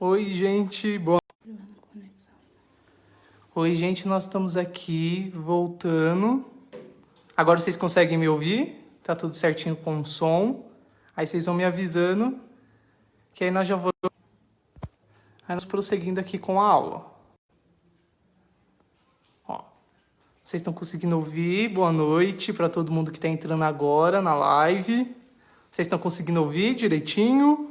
Oi, gente, boa. Oi, gente, nós estamos aqui voltando. Agora vocês conseguem me ouvir? Tá tudo certinho com o som. Aí vocês vão me avisando que aí nós já vamos prosseguindo aqui com a aula. Ó, vocês estão conseguindo ouvir? Boa noite para todo mundo que está entrando agora na live. Vocês estão conseguindo ouvir direitinho?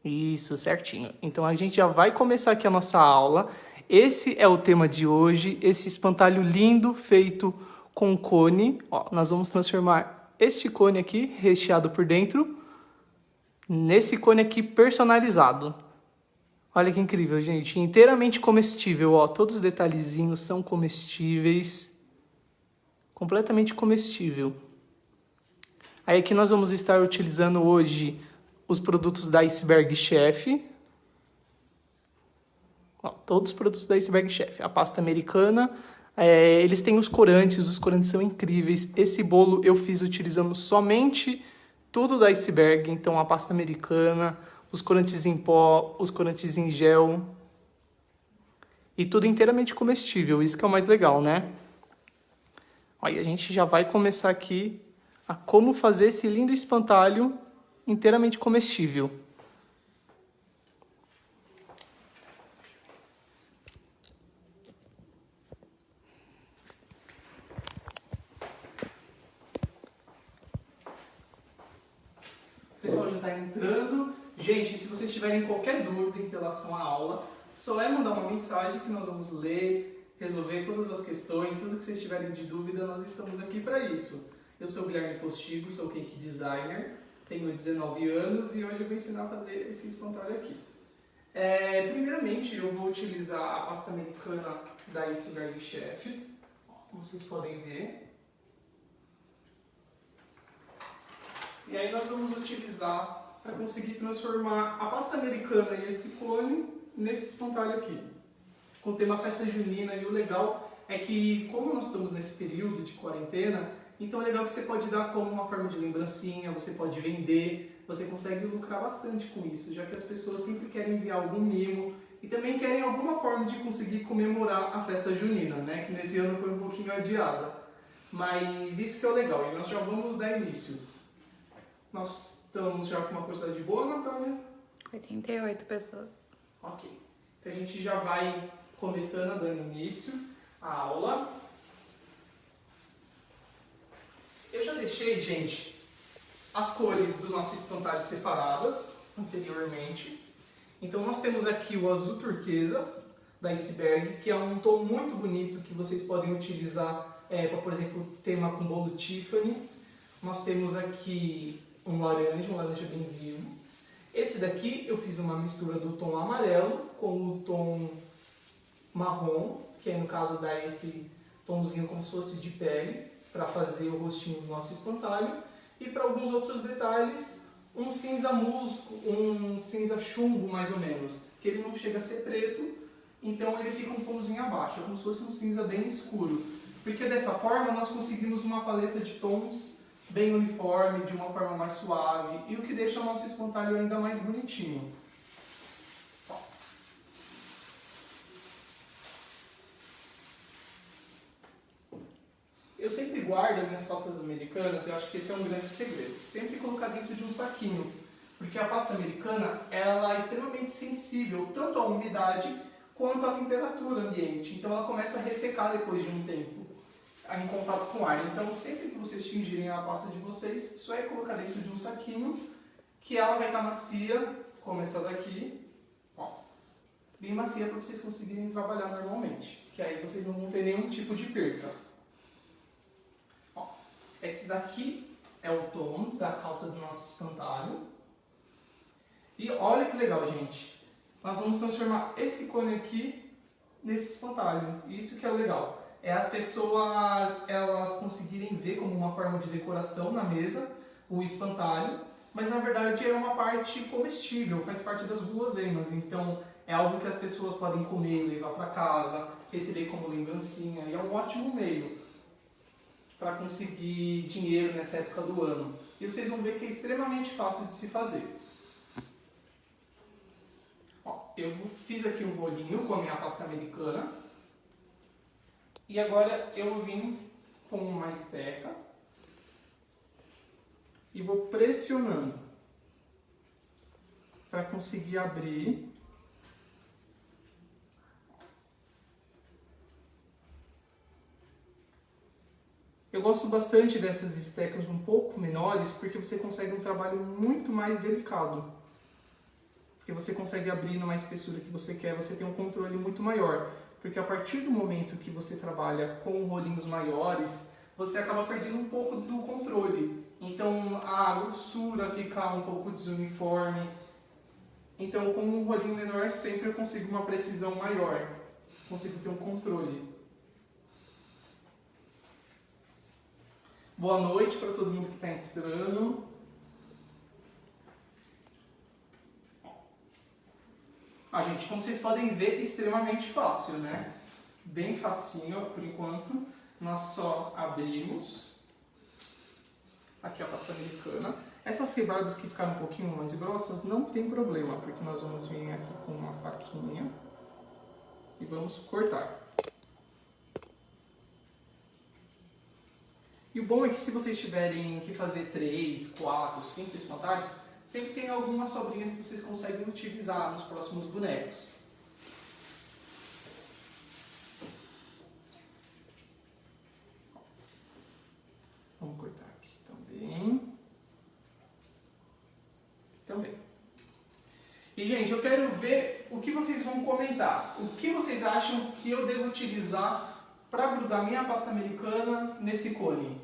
Isso, certinho. Então a gente já vai começar aqui a nossa aula. Esse é o tema de hoje, esse espantalho lindo feito com cone. Ó, nós vamos transformar este cone aqui, recheado por dentro, nesse cone aqui personalizado. Olha que incrível, gente. Inteiramente comestível, ó. Todos os detalhezinhos são comestíveis. Completamente comestível. Aí aqui nós vamos estar utilizando hoje os produtos da Iceberg Chef. Ó, todos os produtos da Iceberg Chef. A pasta americana. Eles têm os corantes são incríveis. Esse bolo eu fiz utilizando somente tudo da Iceberg. Então a pasta americana, os corantes em pó, os corantes em gel. E tudo inteiramente comestível. Isso que é o mais legal, né? Aí a gente já vai começar aqui a como fazer esse lindo espantalho inteiramente comestível. O pessoal já está entrando. Gente, se vocês tiverem qualquer dúvida em relação à aula, só é mandar uma mensagem que nós vamos ler, resolver todas as questões, tudo que vocês tiverem de dúvida, nós estamos aqui para isso. Eu sou o Guilherme Postigo, sou cake designer, tenho 19 anos e hoje eu vou ensinar a fazer esse espantalho aqui. Primeiramente, eu vou utilizar a pasta americana da Iceberg Chef, como vocês podem ver. E aí nós vamos utilizar para conseguir transformar a pasta americana e esse cone nesse espantalho aqui. Com o tema festa junina, e o legal é que, como nós estamos nesse período de quarentena, então é legal que você pode dar como uma forma de lembrancinha, você pode vender, você consegue lucrar bastante com isso, já que as pessoas sempre querem enviar algum mimo e também querem alguma forma de conseguir comemorar a festa junina, né? Que nesse ano foi um pouquinho adiada. Mas isso que é o legal, e nós já vamos dar início. Nós estamos já com uma quantidade boa, Natália? 88 pessoas. Ok. Então a gente já vai começando dando início à aula. Eu já deixei, gente, as cores do nosso espantalho separadas anteriormente. Então nós temos aqui o azul turquesa da Iceberg, que é um tom muito bonito que vocês podem utilizar para, por exemplo, tema com bolo Tiffany. Nós temos aqui um laranja bem vivo. Esse daqui eu fiz uma mistura do tom amarelo com o tom marrom, que é no caso dá esse tomzinho como se fosse de pele, para fazer o rostinho do nosso espantalho. E para alguns outros detalhes, um cinza musgo, um cinza chumbo mais ou menos, que ele não chega a ser preto, então ele fica um tomzinho abaixo, é como se fosse um cinza bem escuro. Porque dessa forma nós conseguimos uma paleta de tons bem uniforme, de uma forma mais suave, e o que deixa o nosso espantalho ainda mais bonitinho. Eu sempre guardo as minhas pastas americanas, eu acho que esse é um grande segredo, sempre colocar dentro de um saquinho, porque a pasta americana ela é extremamente sensível tanto à umidade quanto à temperatura ambiente, então ela começa a ressecar depois de um tempo em contato com o ar. Então sempre que vocês tingirem a pasta de vocês, só é colocar dentro de um saquinho, que ela vai estar macia, como essa daqui, ó, bem macia para vocês conseguirem trabalhar normalmente, que aí vocês não vão ter nenhum tipo de perca. Ó, esse daqui é o tom da calça do nosso espantalho. E olha que legal, gente. Nós vamos transformar esse cone aqui nesse espantalho. Isso que é o legal. É as pessoas elas conseguirem ver como uma forma de decoração na mesa o espantalho, mas na verdade é uma parte comestível, faz parte das guloseimas, então é algo que as pessoas podem comer, levar para casa, receber como lembrancinha, e é um ótimo meio para conseguir dinheiro nessa época do ano. E vocês vão ver que é extremamente fácil de se fazer. fiz aqui um rolinho com a minha pasta americana. E agora eu vou vir com uma esteca e vou pressionando para conseguir abrir. Eu gosto bastante dessas estecas um pouco menores porque você consegue um trabalho muito mais delicado. Porque você consegue abrir numa espessura que você quer, você tem um controle muito maior. Porque a partir do momento que você trabalha com rolinhos maiores, você acaba perdendo um pouco do controle. Então a grossura fica um pouco desuniforme. Então com um rolinho menor sempre eu consigo uma precisão maior. Consigo ter um controle. Boa noite para todo mundo que está entrando. Gente, como vocês podem ver, extremamente fácil, né? Bem facinho, por enquanto. Nós só abrimos. Aqui a pasta americana. Essas rebarbas que ficaram um pouquinho mais grossas, não tem problema, porque nós vamos vir aqui com uma faquinha e vamos cortar. E o bom é que se vocês tiverem que fazer 3, 4, 5 espantalhos, sempre tem algumas sobrinhas que vocês conseguem utilizar nos próximos bonecos. Vamos cortar aqui também. Aqui também. E, gente, eu quero ver o que vocês vão comentar. O que vocês acham que eu devo utilizar para grudar minha pasta americana nesse cone?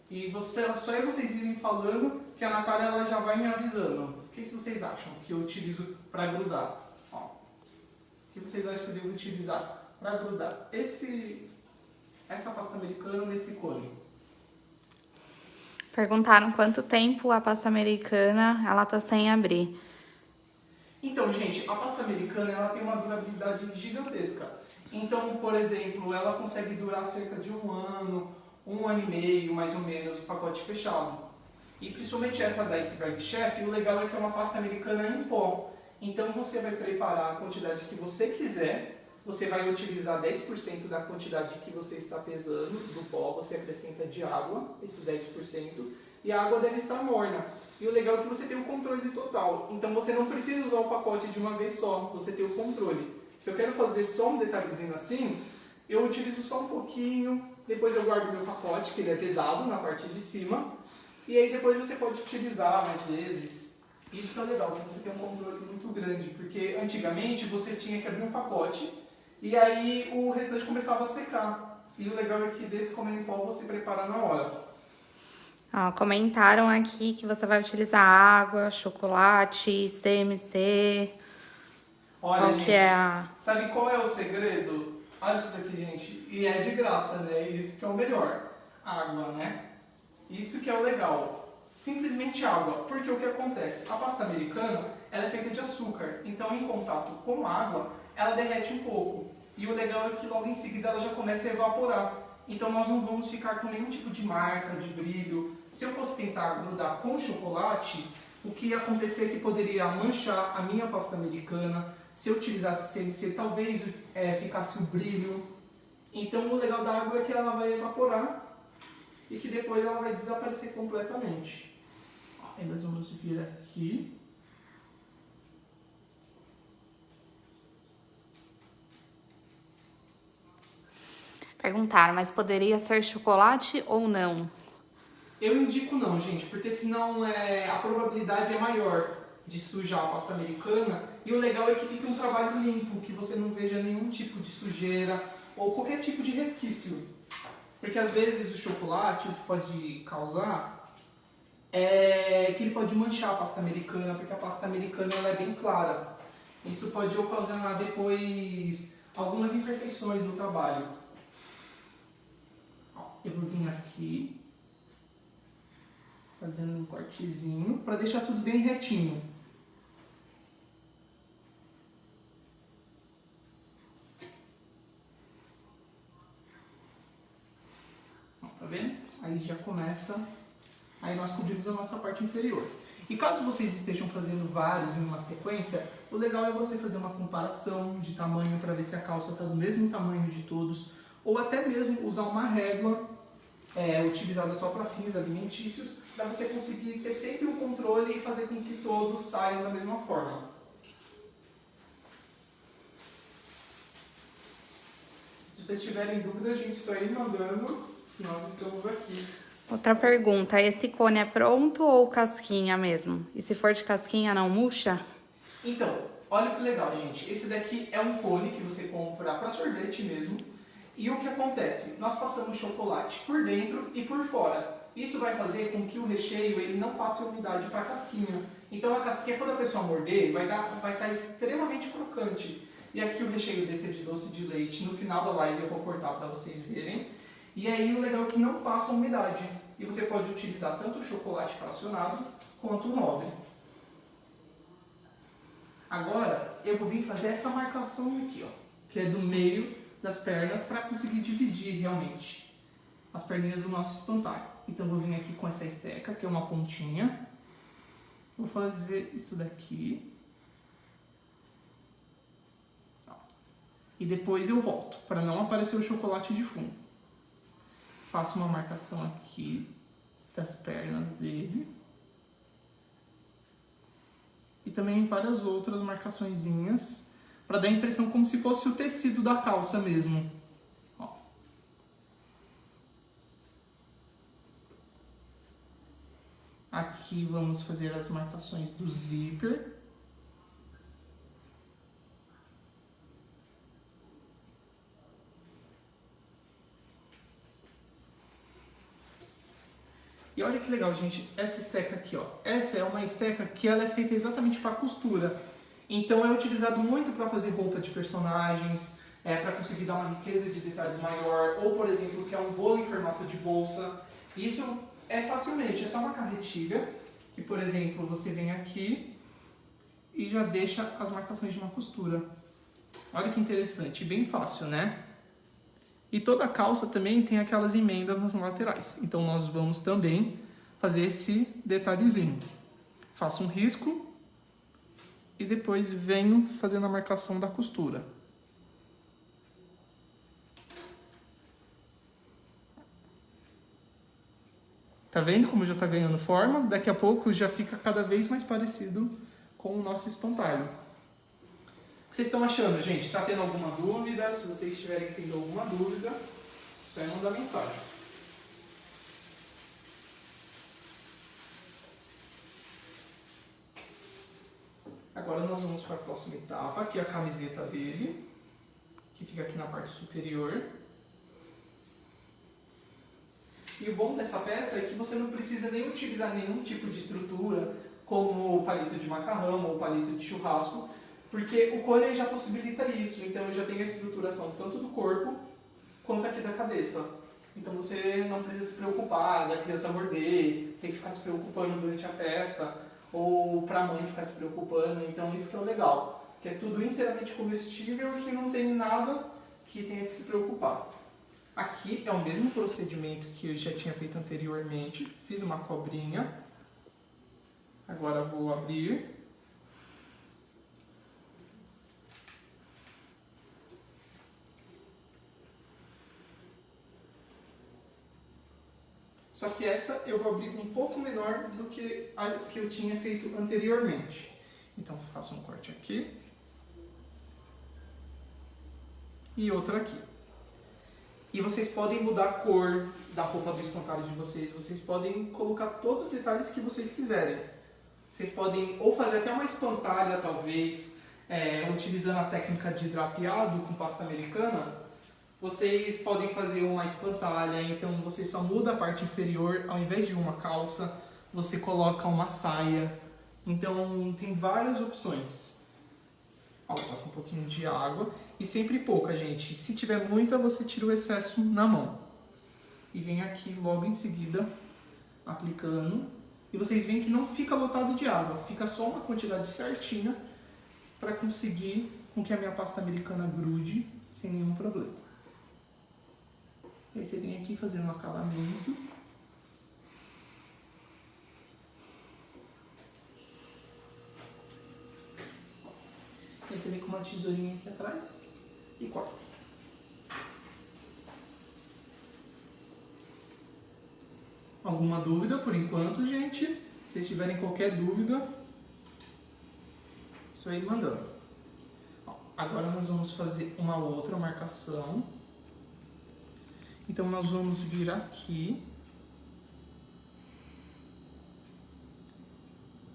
E só aí vocês irem falando que a Natália ela já vai me avisando. O que vocês acham que eu utilizo para grudar? O que vocês acham que eu devo utilizar para grudar essa pasta americana nesse cone? Perguntaram quanto tempo a pasta americana ela tá sem abrir. Então, gente, a pasta americana ela tem uma durabilidade gigantesca. Então, por exemplo, ela consegue durar cerca de 1 ano, 1 ano e meio, mais ou menos, o pacote fechado. E principalmente essa da Iceberg Chef, o legal é que é uma pasta americana em pó. Então você vai preparar a quantidade que você quiser, você vai utilizar 10% da quantidade que você está pesando do pó, você acrescenta de água, esse 10%, e a água deve estar morna. E o legal é que você tem o controle total. Então você não precisa usar o pacote de uma vez só, você tem o controle. Se eu quero fazer só um detalhezinho assim, eu utilizo só um pouquinho, depois eu guardo meu pacote, que ele é vedado na parte de cima, e aí depois você pode utilizar mais vezes. Isso que é legal, que você tem um controle muito grande, porque antigamente você tinha que abrir um pacote, e aí o restante começava a secar. E o legal é que desse comer em pó você prepara na hora. Comentaram aqui que você vai utilizar água, chocolate, CMC. Olha, Qual gente, que é a... sabe qual é o segredo? Olha isso daqui, gente. E é de graça, né? Isso que é o melhor. Água, né? Isso que é o legal. Simplesmente água. Porque o que acontece? A pasta americana, ela é feita de açúcar. Então, em contato com água, ela derrete um pouco. E o legal é que logo em seguida ela já começa a evaporar. Então, nós não vamos ficar com nenhum tipo de marca, de brilho. Se eu fosse tentar grudar com chocolate, o que ia acontecer é que poderia manchar a minha pasta americana. Se eu utilizasse CNC, talvez ficasse o brilho. Então o legal da água é que ela vai evaporar e que depois ela vai desaparecer completamente. Aí nós vamos vir aqui. Perguntaram, mas poderia ser chocolate ou não? Eu indico não, gente, porque senão a probabilidade é maior de sujar a pasta americana. E o legal é que fique um trabalho limpo, que você não veja nenhum tipo de sujeira ou qualquer tipo de resquício. Porque às vezes o chocolate, o que pode causar é que ele pode manchar a pasta americana, porque a pasta americana ela é bem clara. Isso pode ocasionar depois algumas imperfeições no trabalho. Eu vou vir aqui fazendo um cortezinho para deixar tudo bem retinho. Tá vendo? Aí já começa Aí nós cobrimos a nossa parte inferior. E caso vocês estejam fazendo vários em uma sequência, o legal é você fazer uma comparação de tamanho para ver se a calça está do mesmo tamanho de todos, ou até mesmo usar uma régua utilizada só para fins alimentícios, para você conseguir ter sempre um controle e fazer com que todos saiam da mesma forma. Se vocês tiverem dúvidas, gente, só ir mandando, que nós estamos aqui. Outra pergunta, esse cone é pronto ou casquinha mesmo? E se for de casquinha, não murcha? Então, olha que legal, gente. Esse daqui é um cone que você compra para sorvete mesmo. E o que acontece? Nós passamos chocolate por dentro e por fora. Isso vai fazer com que o recheio ele não passe umidade para a casquinha. Então a casquinha, quando a pessoa morder, vai estar extremamente crocante. E aqui o recheio desse é de doce de leite. No final da live eu vou cortar para vocês verem. E aí o legal é que não passa umidade. E você pode utilizar tanto o chocolate fracionado quanto o nobre. Agora eu vou vir fazer essa marcação aqui, ó, que é do meio das pernas para conseguir dividir realmente as perninhas do nosso espantalho. Então eu vou vir aqui com essa esteca, que é uma pontinha. Vou fazer isso daqui. E depois eu volto, para não aparecer o chocolate de fundo. Faço uma marcação aqui das pernas dele. E também várias outras marcaçõezinhas, para dar a impressão como se fosse o tecido da calça mesmo. Ó. Aqui vamos fazer as marcações do zíper. E olha que legal, gente, essa esteca aqui, ó. Essa é uma esteca que ela é feita exatamente para costura. Então é utilizado muito para fazer roupa de personagens, para conseguir dar uma riqueza de detalhes maior, ou por exemplo, que é um bolo em formato de bolsa. Isso é facilmente, é só uma carretilha, que por exemplo, você vem aqui e já deixa as marcações de uma costura. Olha que interessante, bem fácil, né? E toda a calça também tem aquelas emendas nas laterais. Então nós vamos também fazer esse detalhezinho. Faço um risco e depois venho fazendo a marcação da costura. Tá vendo como já está ganhando forma? Daqui a pouco já fica cada vez mais parecido com o nosso espantalho. O que vocês estão achando, gente? Está tendo alguma dúvida? Se vocês estiverem tendo alguma dúvida, só é mandar mensagem. Agora nós vamos para a próxima etapa, que é a camiseta dele, que fica aqui na parte superior. E o bom dessa peça é que você não precisa nem utilizar nenhum tipo de estrutura, como o palito de macarrão ou o palito de churrasco, porque o cone já possibilita isso. Então eu já tenho a estruturação tanto do corpo quanto aqui da cabeça. Então você não precisa se preocupar da criança morder, tem que ficar se preocupando durante a festa, ou para a mãe ficar se preocupando. Então isso que é o legal, que é tudo inteiramente comestível e que não tem nada que tenha que se preocupar. Aqui é o mesmo procedimento que eu já tinha feito anteriormente. Fiz uma cobrinha. Agora vou abrir. Só que essa eu vou abrir um pouco menor do que a que eu tinha feito anteriormente. Então faço um corte aqui. E outro aqui. E vocês podem mudar a cor da roupa do espantalho de vocês. Vocês podem colocar todos os detalhes que vocês quiserem. Vocês podem ou fazer até uma espantalha, talvez, utilizando a técnica de drapeado com pasta americana. Vocês podem fazer uma espantalha, então você só muda a parte inferior, ao invés de uma calça, você coloca uma saia. Então tem várias opções. Ó, passa um pouquinho de água e sempre pouca, gente. Se tiver muita, você tira o excesso na mão. E vem aqui logo em seguida aplicando. E vocês veem que não fica lotado de água, fica só uma quantidade certinha para conseguir com que a minha pasta americana grude sem nenhum problema. E aí você vem aqui fazendo um acabamento. você vem com uma tesourinha aqui atrás e corta. Alguma dúvida por enquanto, gente? Se vocês tiverem qualquer dúvida, isso aí mandando. Ó, agora nós vamos fazer uma outra marcação. Então nós vamos vir aqui,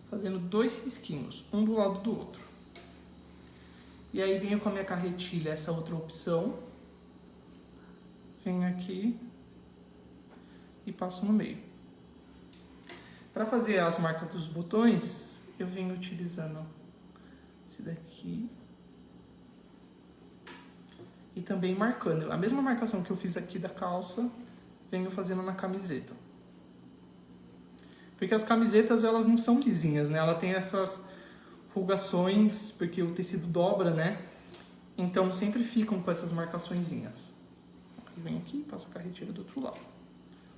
fazendo 2 risquinhos, um do lado do outro. E aí venho com a minha carretilha, essa outra opção, venho aqui e passo no meio. Para fazer as marcas dos botões, eu venho utilizando esse daqui. E também marcando. A mesma marcação que eu fiz aqui da calça, venho fazendo na camiseta. Porque as camisetas, elas não são lisinhas, né? Ela tem essas rugações, porque o tecido dobra, né? Então sempre ficam com essas marcaçõezinhas. E venho aqui e passo a carretilha do outro lado.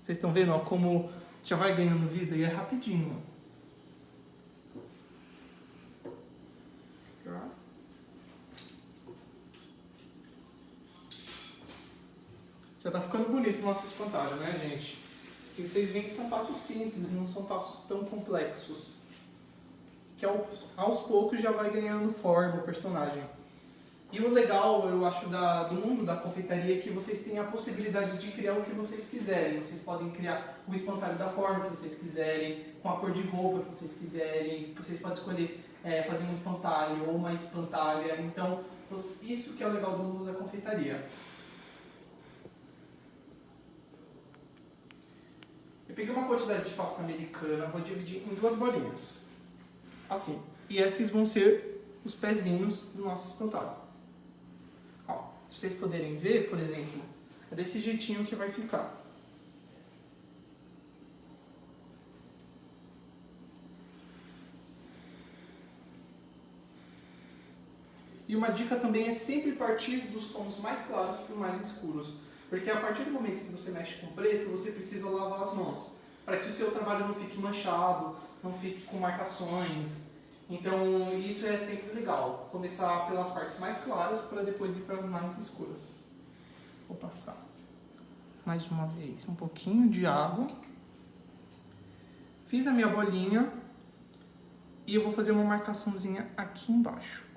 Vocês estão vendo, ó, como já vai ganhando vida e é rapidinho. Já tá ficando bonito o nosso espantalho, né, gente? E vocês veem que são passos simples, não são passos tão complexos. Que aos poucos já vai ganhando forma o personagem. E o legal, eu acho, do mundo da confeitaria é que vocês têm a possibilidade de criar o que vocês quiserem. Vocês podem criar o espantalho da forma que vocês quiserem, com a cor de roupa que vocês quiserem. Vocês podem escolher fazer um espantalho ou uma espantalha. Então, isso que é o legal do mundo da confeitaria. Eu peguei uma quantidade de pasta americana, vou dividir em 2 bolinhas. Assim. E esses vão ser os pezinhos do nosso espantalho. Ó, se vocês poderem ver, por exemplo, é desse jeitinho que vai ficar. E uma dica também é sempre partir dos tons mais claros para os mais escuros. Porque a partir do momento que você mexe com preto, você precisa lavar as mãos. Para que o seu trabalho não fique manchado, não fique com marcações. Então isso é sempre legal. Começar pelas partes mais claras para depois ir para as mais escuras. Vou passar mais uma vez um pouquinho de água. Fiz a minha bolinha. E eu vou fazer uma marcaçãozinha aqui embaixo.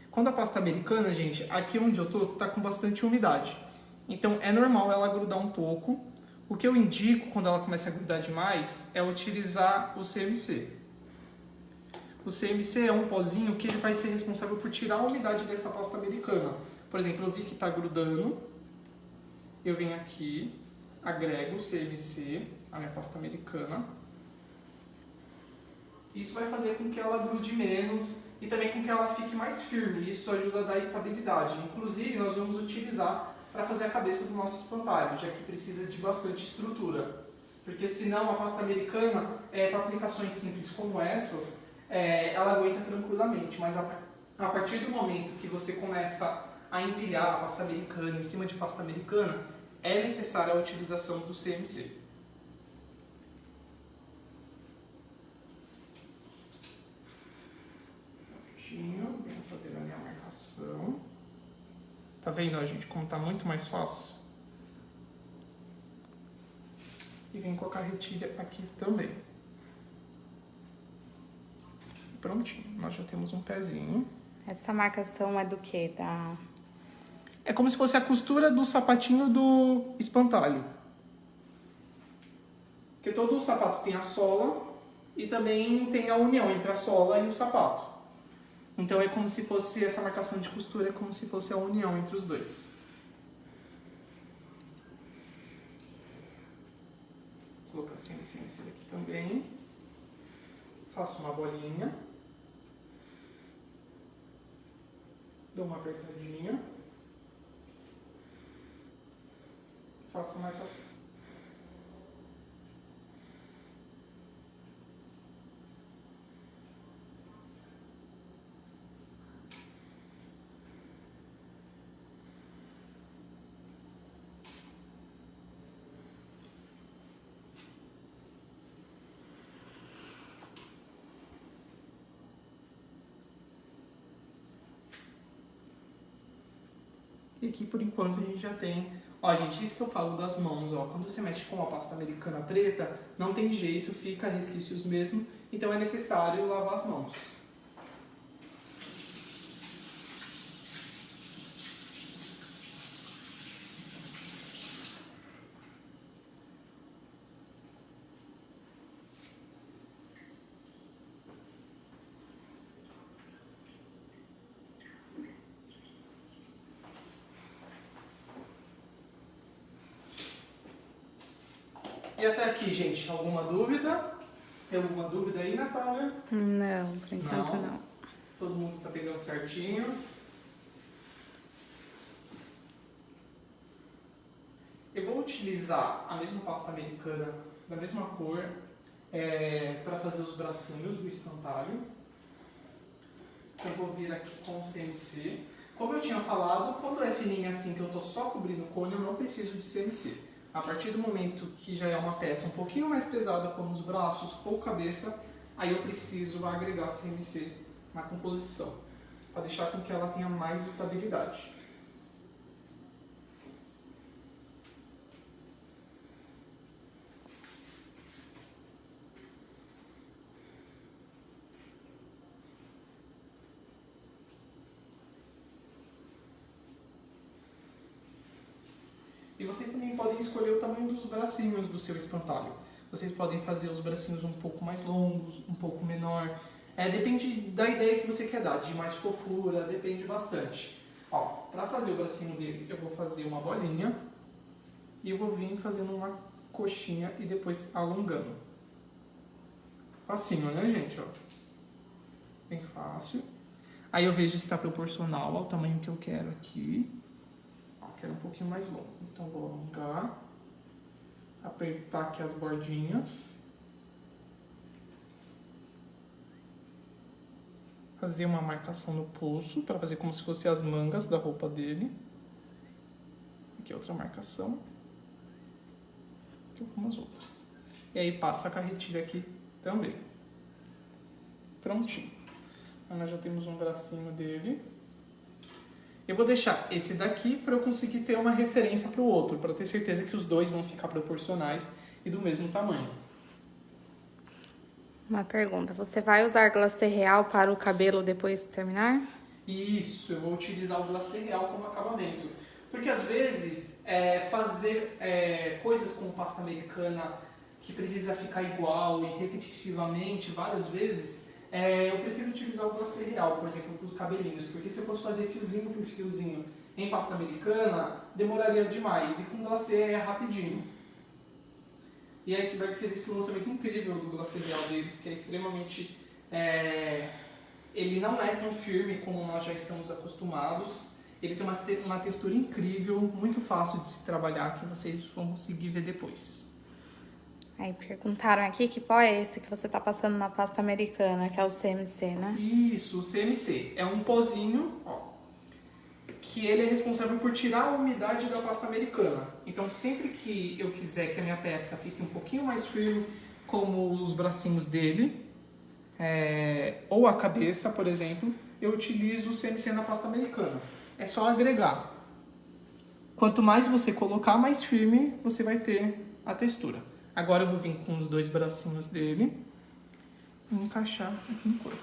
Quando a pasta americana, gente, aqui onde eu tô, tá com bastante umidade. Então é normal ela grudar um pouco. O que eu indico quando ela começa a grudar demais é utilizar o CMC. O CMC é um pozinho que ele vai ser responsável por tirar a umidade dessa pasta americana. Por exemplo, eu vi que tá grudando. Eu venho aqui, agrego o CMC, a minha pasta americana. Isso vai fazer com que ela grude menos e também com que ela fique mais firme. Isso ajuda a dar estabilidade. Inclusive, nós vamos utilizar para fazer a cabeça do nosso espantalho, já que precisa de bastante estrutura. Porque senão a pasta americana, para aplicações simples como essas, ela aguenta tranquilamente. Mas a partir do momento que você começa a empilhar a pasta americana em cima de pasta americana, é necessária a utilização do CMC. Venho fazer a minha marcação. Tá vendo, ó, gente, como tá muito mais fácil? E vem com a carretilha aqui também. Prontinho, nós já temos um pezinho. Essa marcação é do quê? É como se fosse a costura do sapatinho do espantalho. Porque todo o sapato tem a sola e também tem a união entre a sola e o sapato. Então é como se fosse, essa marcação de costura é como se fosse a união entre os dois. Vou colocar assim esse daqui também. Faço uma bolinha. Dou uma apertadinha. Faço a marcação. E aqui, por enquanto, a gente já tem... Ó, gente, isso que eu falo das mãos, ó. Quando você mexe com a pasta americana preta, não tem jeito, fica resquícios mesmo. Então é necessário lavar as mãos. E até aqui, gente, alguma dúvida? Tem alguma dúvida aí, Natália? Não, por enquanto não. Todo mundo está pegando certinho. Eu vou utilizar a mesma pasta americana, da mesma cor, para fazer os bracinhos do espantalho. Eu vou vir aqui com o CMC. Como eu tinha falado, quando é fininha assim, que eu estou só cobrindo o cone, eu não preciso de CMC. A partir do momento que já é uma peça um pouquinho mais pesada, como os braços ou cabeça, aí eu preciso agregar CMC na composição, para deixar com que ela tenha mais estabilidade. E vocês também podem escolher o tamanho dos bracinhos do seu espantalho. Vocês podem fazer os bracinhos um pouco mais longos, um pouco menor. Depende da ideia que você quer dar, de mais fofura, depende bastante. Ó, para fazer o bracinho dele, eu vou fazer uma bolinha e eu vou vir fazendo uma coxinha e depois alongando. Facinho, né, gente? Ó. Bem fácil. Aí eu vejo se está proporcional ao tamanho que eu quero aqui. Quero um pouquinho mais longo, então vou alongar, apertar aqui as bordinhas, fazer uma marcação no pulso, para fazer como se fossem as mangas da roupa dele. Aqui outra marcação, aqui algumas outras. E aí passa a carretilha aqui também. Prontinho. Então nós já temos um bracinho dele. Eu vou deixar esse daqui para eu conseguir ter uma referência para o outro, para ter certeza que os dois vão ficar proporcionais e do mesmo tamanho. Uma pergunta, você vai usar glacê real para o cabelo depois de terminar? Isso, eu vou utilizar o glacê real como acabamento. Porque às vezes fazer coisas com pasta americana que precisa ficar igual e repetitivamente várias vezes, eu prefiro utilizar o glacê real, por exemplo, para os cabelinhos, porque se eu fosse fazer fiozinho por fiozinho em pasta americana, demoraria demais, e com glacê é rapidinho. E a Iceberg fez esse lançamento incrível do glacê real deles, que é extremamente... ele não é tão firme como nós já estamos acostumados, ele tem uma textura incrível, muito fácil de se trabalhar, que vocês vão conseguir ver depois. Aí perguntaram aqui que pó é esse que você tá passando na pasta americana, que é o CMC, né? Isso, o CMC. É um pozinho, ó, que ele é responsável por tirar a umidade da pasta americana. Então sempre que eu quiser que a minha peça fique um pouquinho mais firme, como os bracinhos dele, ou a cabeça, por exemplo, eu utilizo o CMC na pasta americana. É só agregar. Quanto mais você colocar, mais firme você vai ter a textura. Agora eu vou vir com os dois bracinhos dele e encaixar aqui no corpo.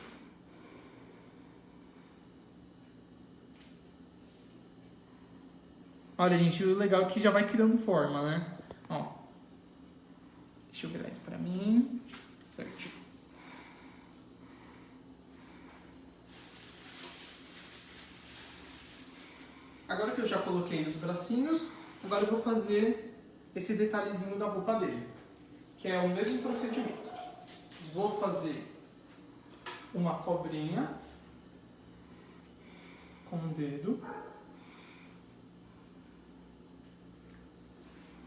Olha, gente, o legal é que já vai criando forma, né? Ó, deixa eu virar ele pra mim. Certinho. Agora que eu já coloquei os bracinhos, agora eu vou fazer esse detalhezinho da roupa dele, que é o mesmo procedimento. Vou fazer uma cobrinha com o dedo.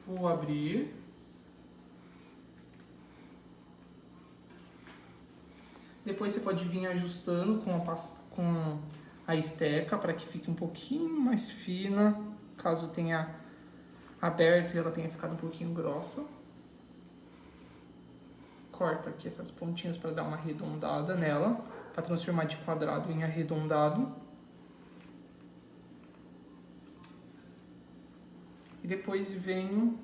Vou abrir. Depois você pode vir ajustando com a esteca para que fique um pouquinho mais fina, caso tenha aberto e ela tenha ficado um pouquinho grossa. Corta aqui essas pontinhas para dar uma arredondada nela, para transformar de quadrado em arredondado. depois venho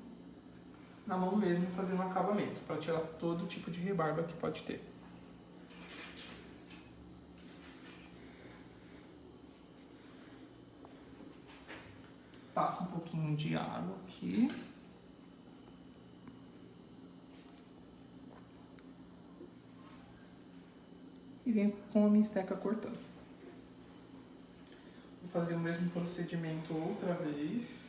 na mão mesmo fazendo acabamento, para tirar todo tipo de rebarba que pode ter. Passo um pouquinho de água aqui. E venho com a minha esteca cortando. Vou fazer o mesmo procedimento outra vez.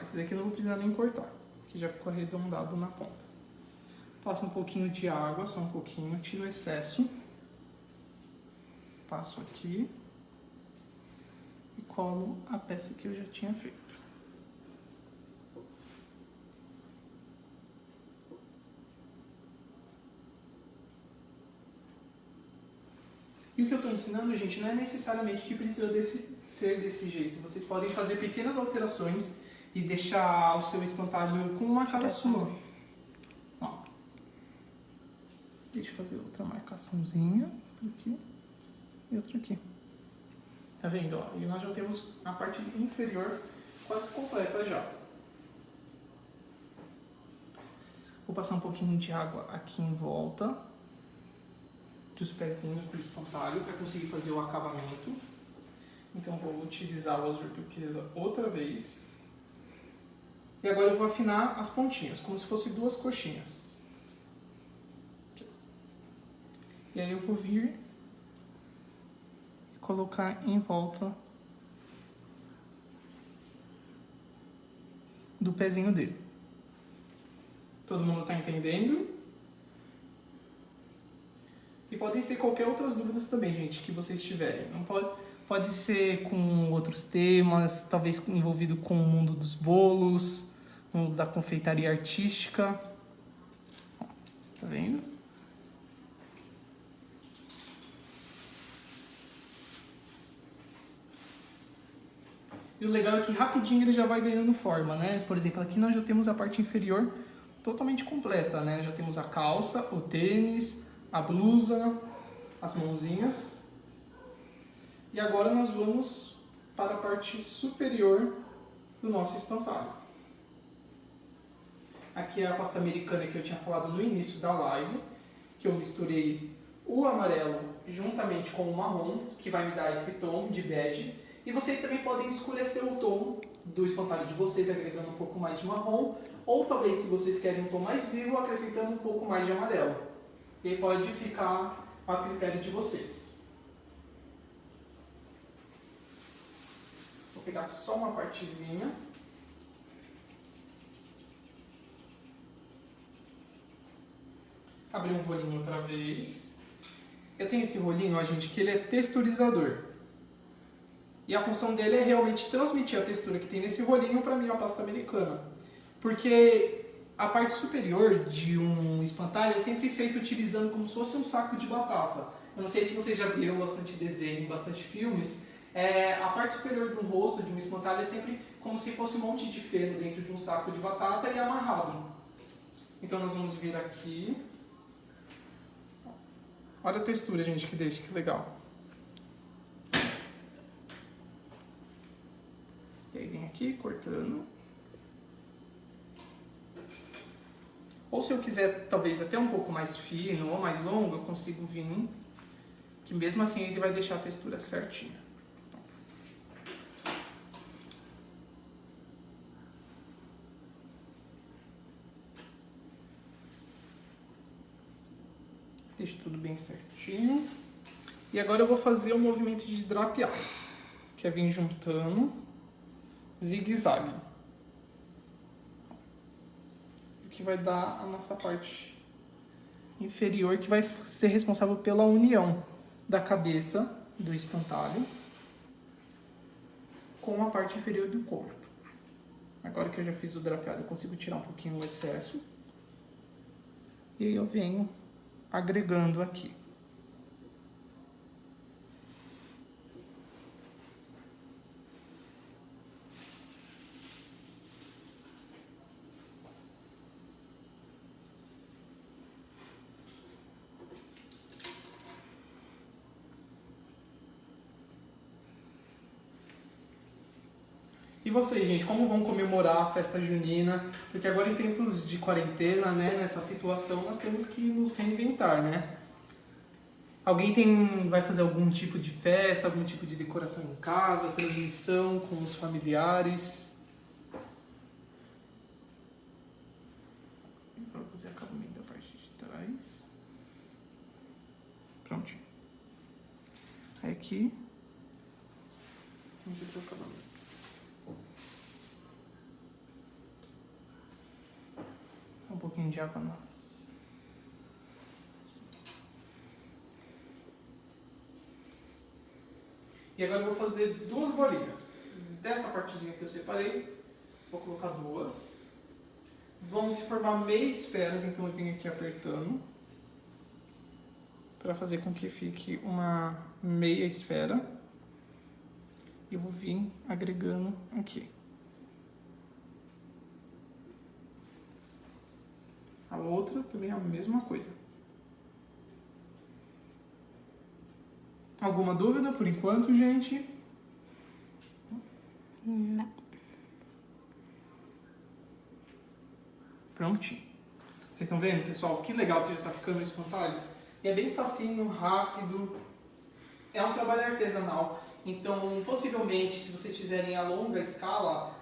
Esse daqui eu não vou precisar nem cortar, que já ficou arredondado na ponta. Passo um pouquinho de água, só um pouquinho, tiro o excesso. Passo aqui e colo a peça que eu já tinha feito. E o que eu estou ensinando, gente, não é necessariamente que precisa ser desse jeito. Vocês podem fazer pequenas alterações e deixar o seu espantalho com uma cara sua. Ó. Deixa eu fazer outra marcaçãozinha. Outra aqui e outra aqui. Tá vendo? Ó? E nós já temos a parte inferior quase completa já. Vou passar um pouquinho de água aqui em volta dos pezinhos do espantalho para conseguir fazer o acabamento. Então vou utilizar o azul turquesa outra vez. E agora eu vou afinar as pontinhas, como se fossem duas coxinhas. Aqui. E aí eu vou vir e colocar em volta do pezinho dele. Todo mundo está entendendo? E podem ser qualquer outras dúvidas também, gente, que vocês tiverem. Não pode ser com outros temas, talvez envolvido com o mundo dos bolos, da confeitaria artística. Tá vendo? E o legal é que rapidinho ele já vai ganhando forma, né? Por exemplo, aqui nós já temos a parte inferior totalmente completa, né? Já temos a calça, o tênis, a blusa, as mãozinhas. E agora nós vamos para a parte superior do nosso espantalho. Aqui é a pasta americana que eu tinha falado no início da live, que eu misturei o amarelo juntamente com o marrom, que vai me dar esse tom de bege. E vocês também podem escurecer o tom do espantalho de vocês, agregando um pouco mais de marrom, ou talvez, se vocês querem um tom mais vivo, acrescentando um pouco mais de amarelo. E aí pode ficar a critério de vocês. Vou pegar só uma partezinha. Abrir um rolinho outra vez. Eu tenho esse rolinho, ó, gente, que ele é texturizador. E a função dele é realmente transmitir a textura que tem nesse rolinho para minha pasta americana. Porque a parte superior de um espantalho é sempre feita utilizando como se fosse um saco de batata. Eu não sei se vocês já viram bastante desenho, bastante filmes. A parte superior do rosto de um espantalho é sempre como se fosse um monte de feno dentro de um saco de batata e amarrado. Então nós vamos vir aqui. Olha a textura, gente, que deixa, que legal. E aí vem aqui, cortando. Ou se eu quiser, talvez, até um pouco mais fino ou mais longo, eu consigo vir, que mesmo assim ele vai deixar a textura certinha. Deixo tudo bem certinho. E agora eu vou fazer o movimento de drapear, que é vir juntando zigue-zague. O que vai dar a nossa parte inferior, que vai ser responsável pela união da cabeça do espantalho com a parte inferior do corpo. Agora que eu já fiz o drapeado, eu consigo tirar um pouquinho o excesso. E aí eu venho agregando aqui. vocês, gente, como vão comemorar a festa junina? Porque agora em tempos de quarentena, né, nessa situação, nós temos que nos reinventar, né? Alguém vai fazer algum tipo de festa, algum tipo de decoração em casa, transmissão com os familiares? Vou fazer acabamento da parte de trás. Pronto. Aí aqui. Onde eu tô o acabamento? Um pouquinho de água nós. E agora eu vou fazer 2 bolinhas. Dessa partezinha que eu separei, vou colocar 2. Vão se formar meia esferas, então eu venho aqui apertando para fazer com que fique uma meia esfera. E eu vou vir agregando aqui. A outra também é a mesma coisa. Alguma dúvida por enquanto, gente? Não. Prontinho. Vocês estão vendo, pessoal? Que legal que já está ficando esse espantalho. E é bem facinho, rápido. É um trabalho artesanal. Então, possivelmente, se vocês fizerem a longa escala,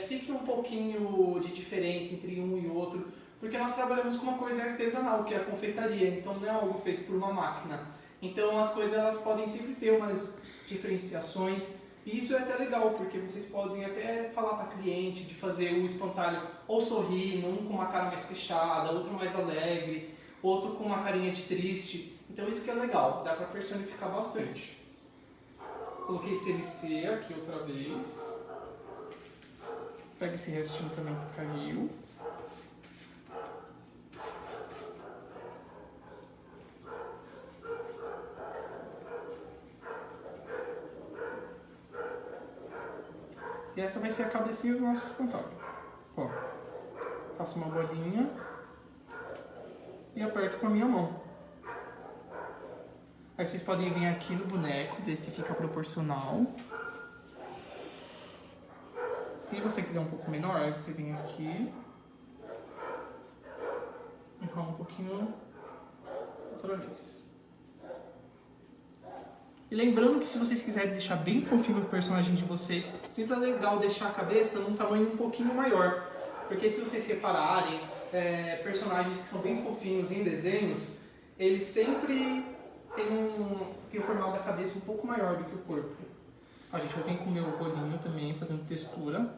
fique um pouquinho de diferença entre um e outro. Porque nós trabalhamos com uma coisa artesanal, que é a confeitaria. Então, não é algo feito por uma máquina. Então as coisas elas podem sempre ter umas diferenciações e isso é até legal, porque vocês podem até falar para cliente de fazer o espantalho ou sorrir, um com uma cara mais fechada, outro mais alegre, outro com uma carinha de triste. Então isso que é legal, dá para personificar bastante. Coloquei CNC aqui outra vez. Pega esse restinho também que caiu. E essa vai ser a cabecinha do nosso espantalho. Ó, faço uma bolinha e aperto com a minha mão. Aí vocês podem vir aqui no boneco, ver se fica proporcional. Se você quiser um pouco menor, aí você vem aqui. Enrola um pouquinho outra vez. E lembrando que se vocês quiserem deixar bem fofinho o personagem de vocês, sempre é legal deixar a cabeça num tamanho um pouquinho maior. Porque se vocês repararem, personagens que são bem fofinhos em desenhos, eles sempre têm o formato da cabeça um pouco maior do que o corpo. A gente vai vir com o meu rolinho também, fazendo textura,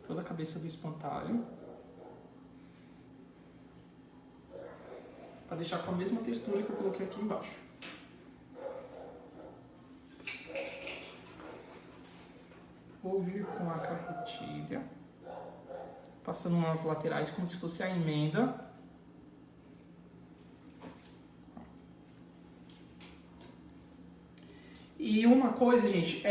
toda a cabeça do espantalho. Para deixar com a mesma textura que eu coloquei aqui embaixo. Vou vir com a carretilha, passando nas laterais como se fosse a emenda. E uma coisa, gente,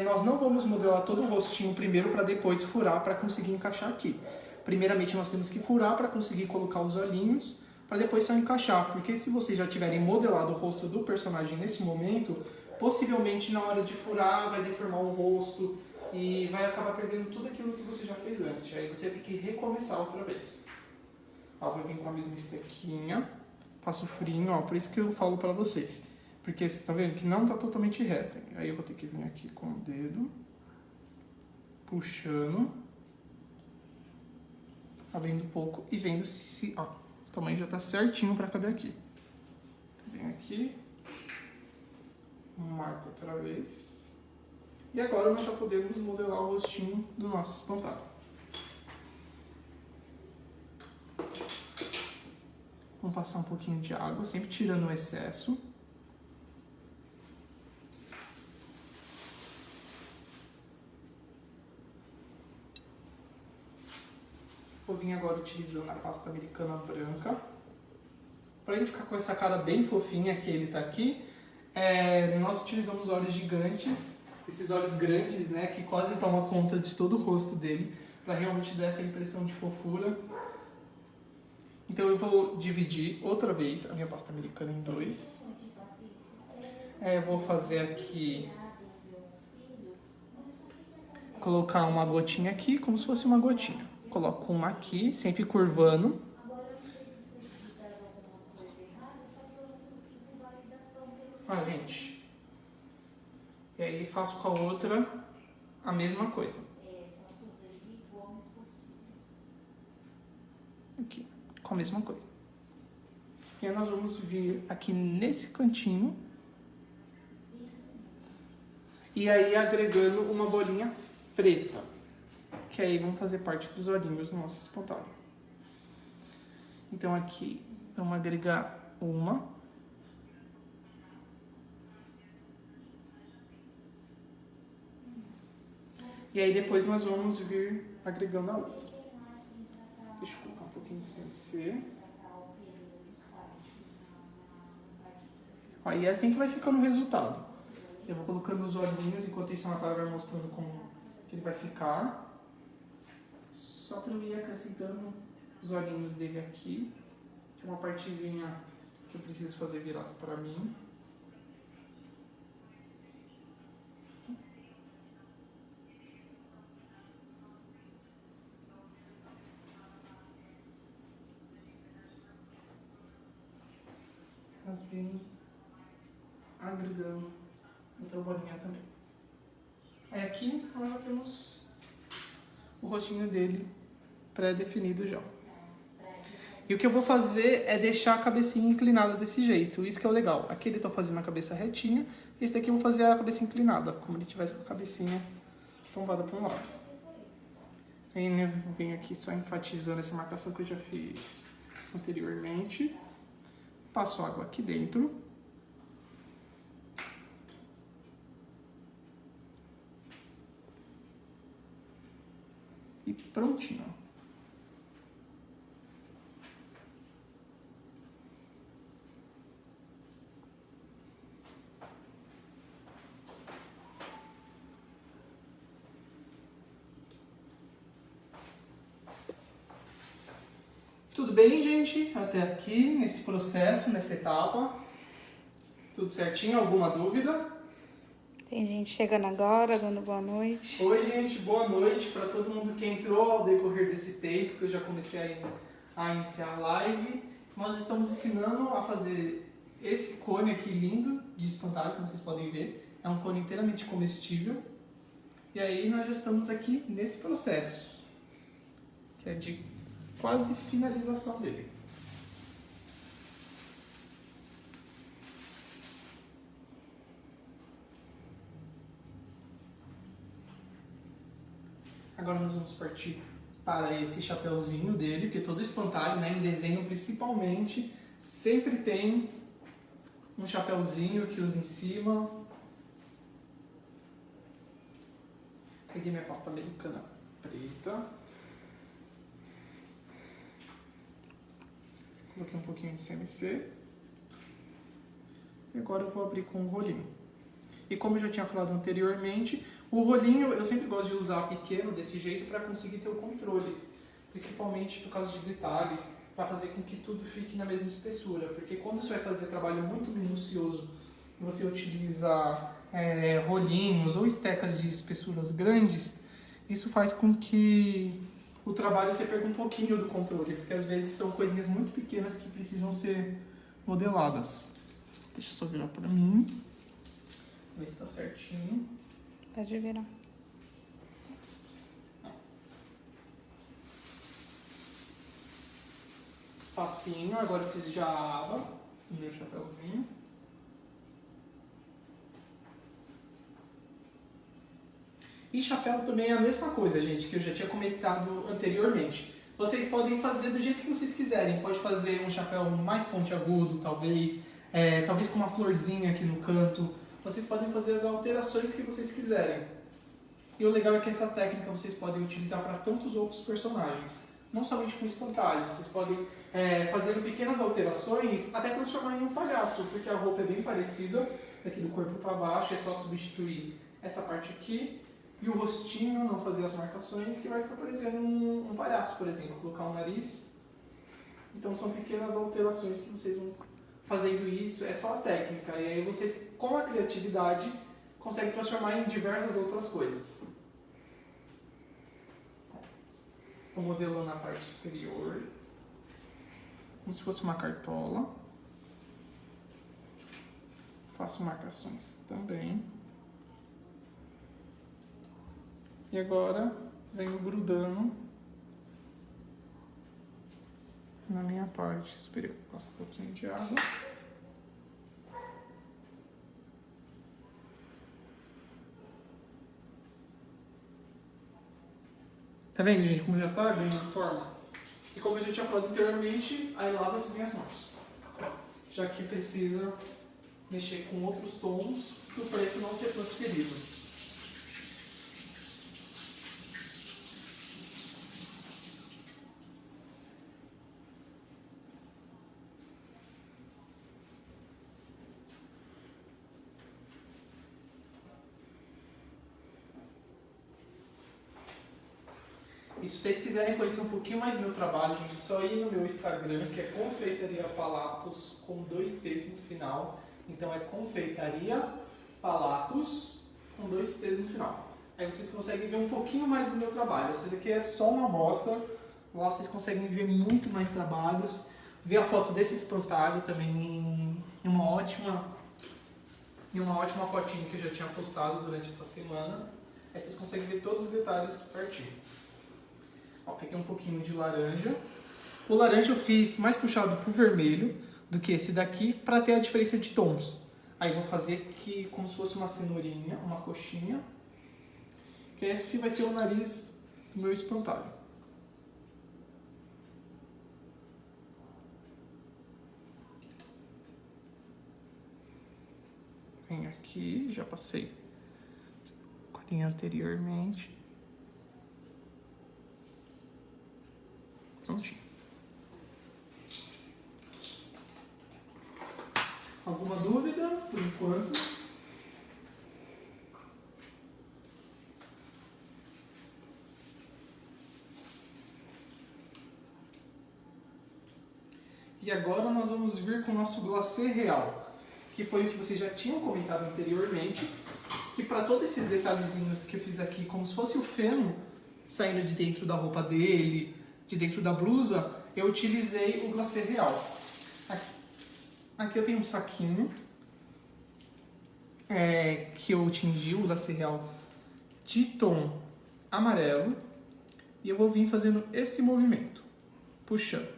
nós não vamos modelar todo o rostinho primeiro para depois furar para conseguir encaixar aqui. Primeiramente nós temos que furar para conseguir colocar os olhinhos, para depois só encaixar. Porque se vocês já tiverem modelado o rosto do personagem nesse momento, possivelmente na hora de furar vai deformar o rosto e vai acabar perdendo tudo aquilo que você já fez antes. Aí você tem que recomeçar outra vez. Ó, vou vir com a mesma estequinha, passo o furinho, ó, por isso que eu falo pra vocês. Porque vocês estão vendo que não tá totalmente reta. Aí eu vou ter que vir aqui com o dedo, puxando, abrindo um pouco e vendo se, ó, o tamanho já tá certinho pra caber aqui. Venho aqui, marco outra vez. E agora nós já podemos modelar o rostinho do nosso espantalho. Vamos passar um pouquinho de água, sempre tirando o excesso. Vou vir agora utilizando a pasta americana branca. Para ele ficar com essa cara bem fofinha que ele tá aqui, nós utilizamos olhos gigantes. Esses olhos grandes, né, que quase tomam conta de todo o rosto dele, para realmente dar essa impressão de fofura. Então eu vou dividir outra vez a minha pasta americana em 2. Vou fazer aqui colocar uma gotinha aqui, como se fosse uma gotinha. Coloco uma aqui, sempre curvando. Ah, gente. E aí faço com a outra a mesma coisa. Aqui, com a mesma coisa. E aí nós vamos vir aqui nesse cantinho. E aí agregando uma bolinha preta. Que aí vão fazer parte dos olhinhos do nosso espantalho. Então aqui vamos agregar uma. E aí depois nós vamos vir agregando a outra. Deixa eu colocar um pouquinho de CNC. Ó, e é assim que vai ficando o resultado. Eu vou colocando os olhinhos, enquanto isso a Natália vai mostrando como que ele vai ficar. Só para eu ir acrescentando os olhinhos dele aqui. Tem uma partezinha que eu preciso fazer virado para mim. Nós vimos agregando outra bolinha também. Aí aqui nós já temos o rostinho dele pré-definido já. E o que eu vou fazer é deixar a cabecinha inclinada desse jeito. Isso que é o legal. Aqui ele tá fazendo a cabeça retinha. Esse daqui eu vou fazer a cabeça inclinada, como ele tivesse com a cabecinha tombada para um lado. Aí eu venho aqui só enfatizando essa marcação que eu já fiz anteriormente. Passo água aqui dentro. E prontinho. Tudo bem, gente? Até aqui, nesse processo, nessa etapa. Tudo certinho? Alguma dúvida? Tem gente chegando agora, dando boa noite. Oi, gente. Boa noite para todo mundo que entrou ao decorrer desse tempo, que eu já comecei a iniciar a live. Nós estamos ensinando a fazer esse cone aqui lindo de espantalho, como vocês podem ver. É um cone inteiramente comestível. E aí nós já estamos aqui nesse processo, que é de quase finalização dele. Agora nós vamos partir para esse chapéuzinho dele, porque todo espantalho, né, em desenho principalmente, sempre tem um chapéuzinho que usa em cima. Peguei minha pasta americana preta. Coloquei um pouquinho de CNC. E agora eu vou abrir com o rolinho. E como eu já tinha falado anteriormente, o rolinho eu sempre gosto de usar pequeno desse jeito para conseguir ter o controle. Principalmente por causa de detalhes, para fazer com que tudo fique na mesma espessura. Porque quando você vai fazer trabalho muito minucioso, você utiliza rolinhos ou estecas de espessuras grandes, isso faz com que o trabalho você perca um pouquinho do controle, porque às vezes são coisinhas muito pequenas que precisam ser modeladas. Deixa eu só virar para mim, ver se está certinho. Pode virar. Facinho, agora eu fiz já a aba do meu chapéuzinho. E chapéu também é a mesma coisa, gente, que eu já tinha comentado anteriormente. Vocês podem fazer do jeito que vocês quiserem. Pode fazer um chapéu mais pontiagudo, talvez com uma florzinha aqui no canto. Vocês podem fazer as alterações que vocês quiserem. E o legal é que essa técnica vocês podem utilizar para tantos outros personagens. Não somente com espantalho. Vocês podem, fazendo pequenas alterações, até transformar em um palhaço, porque a roupa é bem parecida, daqui do corpo para baixo. É só substituir essa parte aqui e o rostinho, não fazer as marcações, que vai ficar parecendo um palhaço, por exemplo. Colocar um nariz. Então são pequenas alterações que vocês vão fazendo isso. É só a técnica. E aí vocês, com a criatividade, conseguem transformar em diversas outras coisas. Estou modelando a parte superior, como se fosse uma cartola. Faço marcações também. E agora venho grudando na minha parte superior. Passo um pouquinho de água. Tá vendo, gente, como já tá ganhando forma? E como eu já tinha falado anteriormente, aí lavo as minhas mãos. Já que precisa mexer com outros tons para o preto não ser transferido. E se vocês quiserem conhecer um pouquinho mais do meu trabalho, gente, é só ir no meu Instagram, que é Confeitaria Palatos, com 2 T's no final. Então é Confeitaria Palatos, com 2 T's no final. Aí vocês conseguem ver um pouquinho mais do meu trabalho. Essa daqui é só uma amostra. Lá vocês conseguem ver muito mais trabalhos. Ver a foto desse espantalho também em uma ótima fotinha que eu já tinha postado durante essa semana. Aí vocês conseguem ver todos os detalhes pertinho. Ó, peguei um pouquinho de laranja. O laranja eu fiz mais puxado pro vermelho do que esse daqui, para ter a diferença de tons. Aí eu vou fazer aqui como se fosse uma cenourinha, uma coxinha. Que esse vai ser o nariz do meu espantalho. Vem aqui, já passei corinha anteriormente. Prontinho. Alguma dúvida por enquanto? E agora nós vamos vir com o nosso glacê real, que foi o que vocês já tinham comentado anteriormente, que para todos esses detalhezinhos que eu fiz aqui, como se fosse o feno saindo de dentro da roupa dele, de dentro da blusa, eu utilizei o glacê real. Aqui eu tenho um saquinho que eu tingi o glacê real de tom amarelo e eu vou vir fazendo esse movimento, puxando.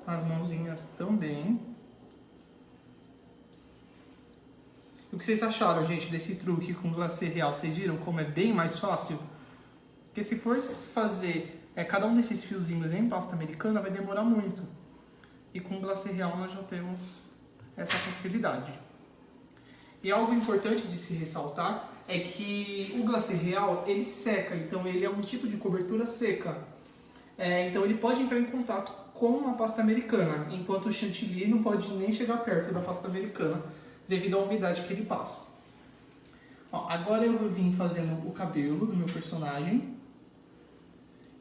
As mãozinhas também. O que vocês acharam, gente, desse truque com glacê real? Vocês viram como é bem mais fácil? Porque se for fazer cada um desses fiozinhos em pasta americana, vai demorar muito. E com glacê real nós já temos essa facilidade. E algo importante de se ressaltar é que o glacê real, ele seca, então ele é um tipo de cobertura seca. Então ele pode entrar em contato com a pasta americana, enquanto o chantilly não pode nem chegar perto da pasta americana, devido à umidade que ele passa. Ó, agora eu vou vir fazendo o cabelo do meu personagem.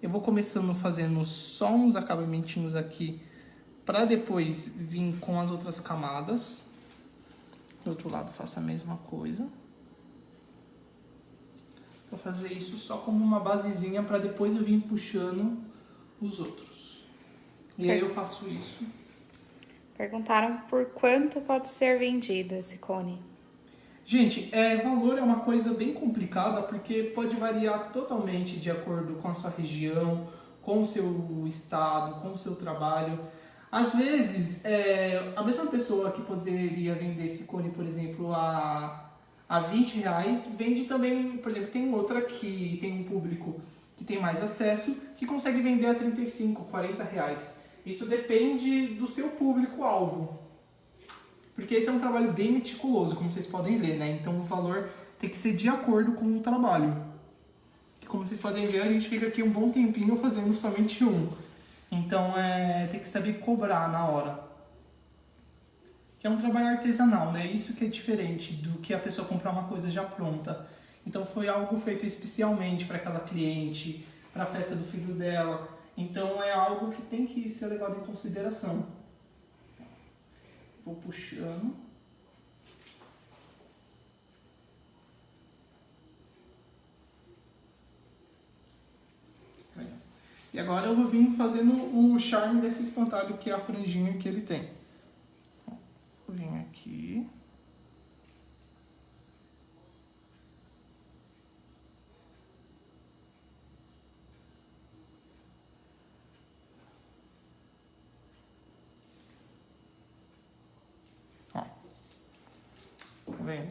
Eu vou começando fazendo só uns acabamentinhos aqui, para depois vir com as outras camadas. Do outro lado faço a mesma coisa. Vou fazer isso só como uma basezinha, para depois eu vir puxando os outros. E aí eu faço isso. Perguntaram por quanto pode ser vendido esse cone. Gente, valor é uma coisa bem complicada, porque pode variar totalmente de acordo com a sua região, com o seu estado, com o seu trabalho. Às vezes, a mesma pessoa que poderia vender esse cone, por exemplo, a R$20, vende também, por exemplo, tem outra que tem um público que tem mais acesso, que consegue vender a R$35, R$40. Isso depende do seu público-alvo. Porque esse é um trabalho bem meticuloso, como vocês podem ver, né? Então o valor tem que ser de acordo com o trabalho. Que, como vocês podem ver, a gente fica aqui um bom tempinho fazendo somente um. Então tem que saber cobrar na hora. Que é um trabalho artesanal, né? Isso que é diferente do que a pessoa comprar uma coisa já pronta. Então foi algo feito especialmente para aquela cliente, para a festa do filho dela. Então é algo que tem que ser levado em consideração. Vou puxando. E agora eu vou vir fazendo o charme desse espantalho, que é a franjinha que ele tem. Vou vir aqui. Ó. Tá vendo?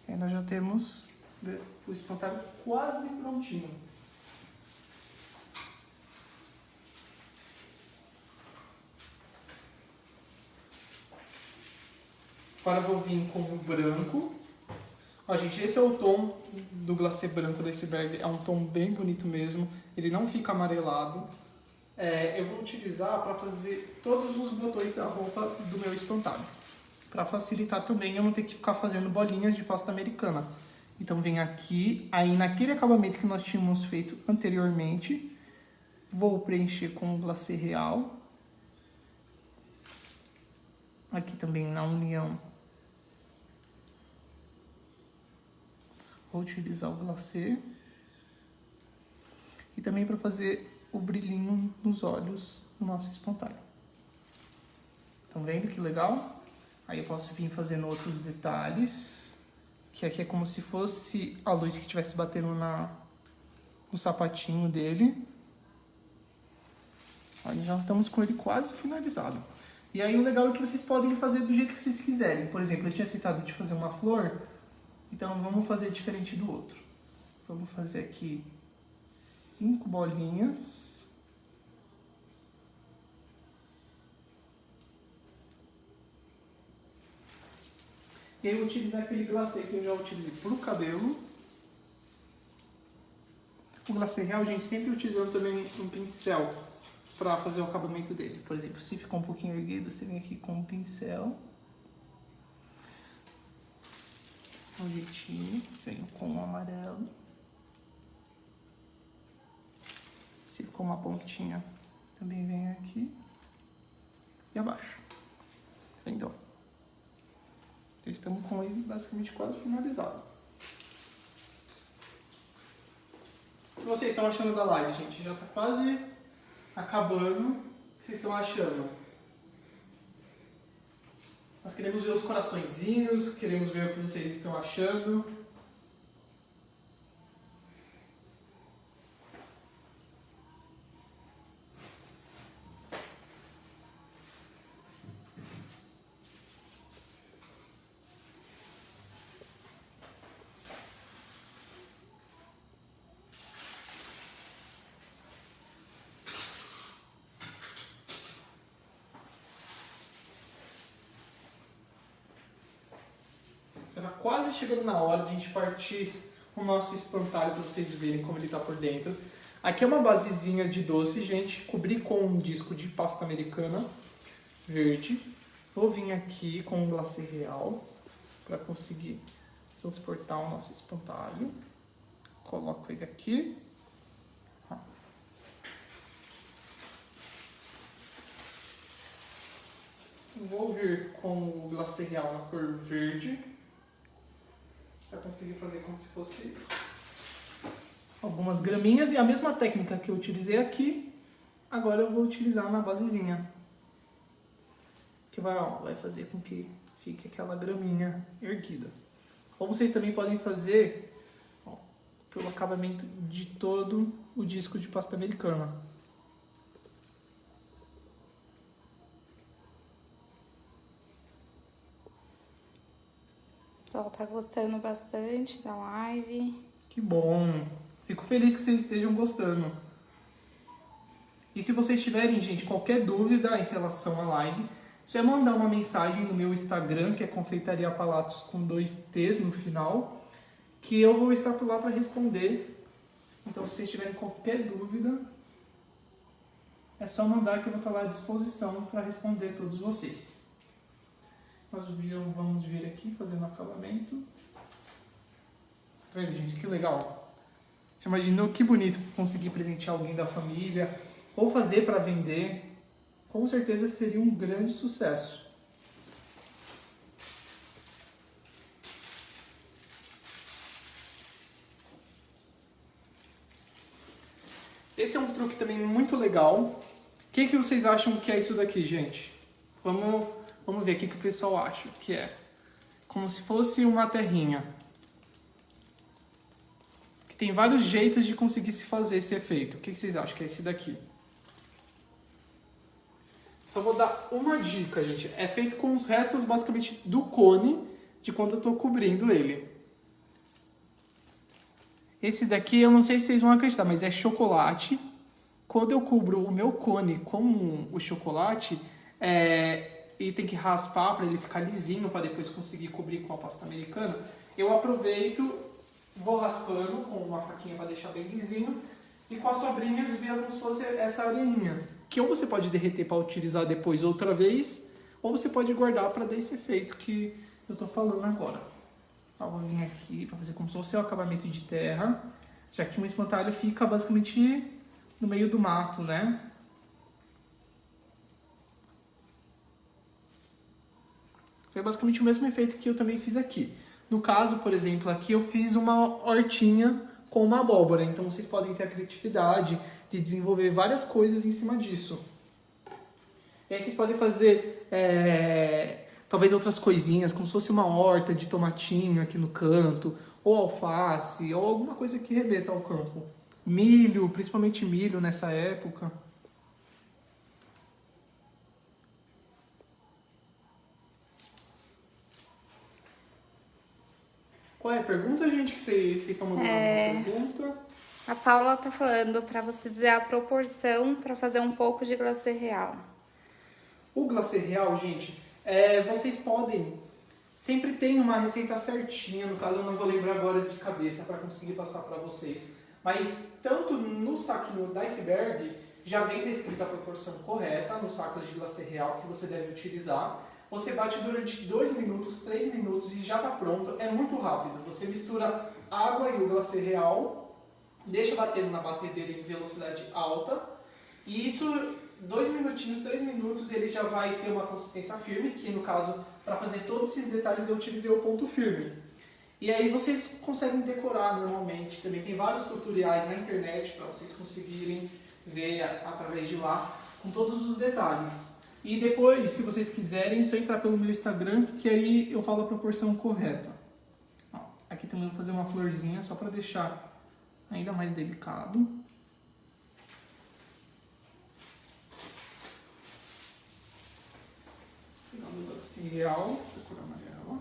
E nós já temos o espantalho quase prontinho. Agora eu vou vir com o branco. Ó, gente, esse é o tom do glacê branco da iceberg. É um tom bem bonito mesmo. Ele não fica amarelado. Eu vou utilizar para fazer todos os botões da roupa do meu espantalho. Para facilitar também eu não ter que ficar fazendo bolinhas de pasta americana. Então vem aqui, aí naquele acabamento que nós tínhamos feito anteriormente, vou preencher com o glacê real. Aqui também na união. Vou utilizar o glacê. E também para fazer o brilhinho nos olhos do nosso espantalho. Estão vendo que legal? Aí eu posso vir fazendo outros detalhes. Que aqui é como se fosse a luz que estivesse batendo no sapatinho dele. Aí já estamos com ele quase finalizado. E aí o legal é que vocês podem fazer do jeito que vocês quiserem. Por exemplo, eu tinha citado de fazer uma flor. Então vamos fazer diferente do outro. Vamos fazer aqui 5 bolinhas. E aí eu vou utilizar aquele glacê que eu já utilizei pro cabelo. O glacê real, gente, sempre utilizando também um pincel para fazer o acabamento dele. Por exemplo, se ficou um pouquinho erguido, você vem aqui com um pincel. Um jeitinho, venho com o amarelo. Se ficou uma pontinha, também venho aqui e abaixo. Então, já estamos com ele basicamente quase finalizado. O que vocês estão achando da live, gente? Já está quase acabando. O que vocês estão achando? Nós queremos ver os coraçõezinhos, queremos ver o que vocês estão achando. Já está quase chegando na hora de a gente partir o nosso espantalho para vocês verem como ele está por dentro. Aqui é uma basezinha de doce, gente. Cobri com um disco de pasta americana verde. Vou vir aqui com um glacê real para conseguir transportar o nosso espantalho. Coloco ele aqui. Vou vir com o glacê real na cor verde. Para conseguir fazer como se fosse algumas graminhas. E a mesma técnica que eu utilizei aqui, agora eu vou utilizar na basezinha. Que vai fazer com que fique aquela graminha erguida. Ou vocês também podem fazer pelo acabamento de todo o disco de pasta americana. O pessoal tá gostando bastante da live. Que bom! Fico feliz que vocês estejam gostando. E se vocês tiverem, gente, qualquer dúvida em relação à live, só é mandar uma mensagem no meu Instagram, que é Confeitaria Palatos com 2 T's no final, que eu vou estar por lá para responder. Então, se vocês tiverem qualquer dúvida, é só mandar que eu vou estar lá à disposição para responder todos vocês. Nós vamos vir aqui fazendo acabamento. Tá vendo, gente? Que legal. Já imaginou que bonito conseguir presentear alguém da família ou fazer para vender? Com certeza seria um grande sucesso. Esse é um truque também muito legal. O que vocês acham que é isso daqui, gente? Vamos ver o que o pessoal acha que é. Como se fosse uma terrinha. Que tem vários jeitos de conseguir se fazer esse efeito. O que vocês acham que é esse daqui? Só vou dar uma dica, gente. É feito com os restos, basicamente, do cone de quando eu estou cobrindo ele. Esse daqui, eu não sei se vocês vão acreditar, mas é chocolate. Quando eu cubro o meu cone com o chocolate, e tem que raspar para ele ficar lisinho, para depois conseguir cobrir com a pasta americana, eu aproveito, vou raspando com uma faquinha para deixar bem lisinho, e com as sobrinhas vira como se fosse essa areinha, que ou você pode derreter para utilizar depois outra vez, ou você pode guardar para dar esse efeito que eu estou falando agora. Então, vou vir aqui para fazer como se fosse o acabamento de terra, já que um espantalho fica basicamente no meio do mato, né? Foi basicamente o mesmo efeito que eu também fiz aqui. No caso, por exemplo, aqui eu fiz uma hortinha com uma abóbora, então vocês podem ter a criatividade de desenvolver várias coisas em cima disso. E aí vocês podem fazer talvez outras coisinhas, como se fosse uma horta de tomatinho aqui no canto, ou alface, ou alguma coisa que remeta ao campo. Milho, principalmente milho nessa época. Qual é a pergunta, gente, que vocês estão mandando uma pergunta? A Paula tá falando para você dizer a proporção para fazer um pouco de glacê real. O glacê real, gente, vocês podem... Sempre tem uma receita certinha, no caso eu não vou lembrar agora de cabeça para conseguir passar para vocês. Mas tanto no saquinho da Iceberg já vem descrita a proporção correta nos sacos de glacê real que você deve utilizar. Você bate durante 2 minutos, 3 minutos e já está pronto. É muito rápido. Você mistura água e o glacê real, deixa batendo na batedeira em velocidade alta. E isso, 2 minutinhos, 3 minutos, ele já vai ter uma consistência firme, que no caso, para fazer todos esses detalhes, eu utilizei o ponto firme. E aí vocês conseguem decorar normalmente. Também tem vários tutoriais na internet para vocês conseguirem ver através de lá, com todos os detalhes. E depois, se vocês quiserem, é só entrar pelo meu Instagram, que aí eu falo a proporção correta. Ó, aqui também vou fazer uma florzinha, só para deixar ainda mais delicado. Pegando assim real, cor amarela.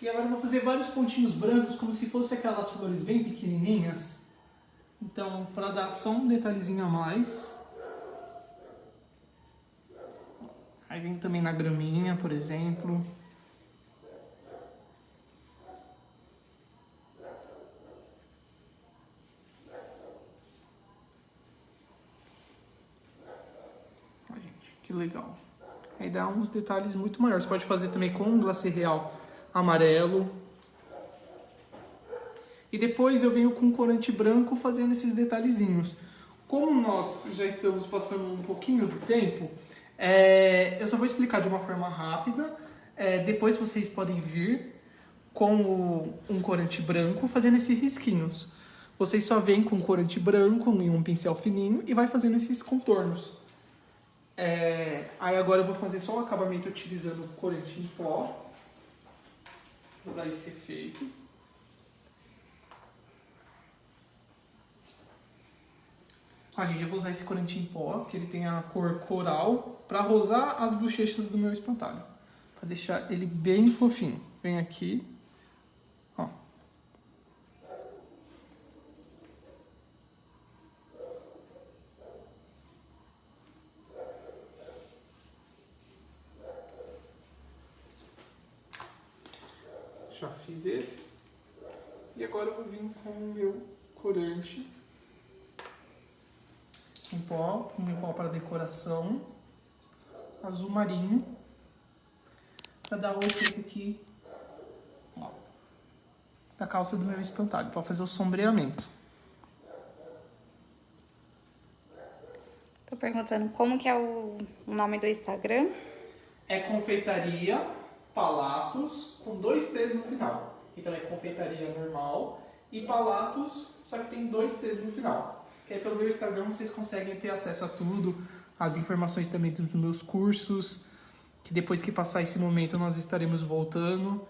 E agora eu vou fazer vários pontinhos brancos, como se fossem aquelas flores bem pequenininhas. Então, para dar só um detalhezinho a mais. Aí vem também na graminha, por exemplo. Olha, gente, que legal. Aí dá uns detalhes muito maiores. Você pode fazer também com um glacê real amarelo. E depois eu venho com corante branco fazendo esses detalhezinhos. Como nós já estamos passando um pouquinho do tempo, eu só vou explicar de uma forma rápida. Depois vocês podem vir com um corante branco fazendo esses risquinhos. Vocês só vêm com corante branco em um pincel fininho e vai fazendo esses contornos. Aí agora eu vou fazer só o acabamento utilizando o corante em pó. Vou dar esse efeito. Gente, eu vou usar esse corante em pó, que ele tem a cor coral, para rosar as bochechas do meu espantalho. Para deixar ele bem fofinho. Vem aqui. Ó. Já fiz esse. E agora eu vou vir com o meu corante em pó, um pó para decoração, azul marinho, para dar o efeito aqui, ó, da calça do meu espantalho, para fazer o sombreamento. Tô perguntando como que é o nome do Instagram? É Confeitaria Palatos com 2 T's no final. Então é confeitaria normal e Palatos, só que tem 2 T's no final. Que aí pelo meu Instagram vocês conseguem ter acesso a tudo, as informações também dos meus cursos, que depois que passar esse momento nós estaremos voltando.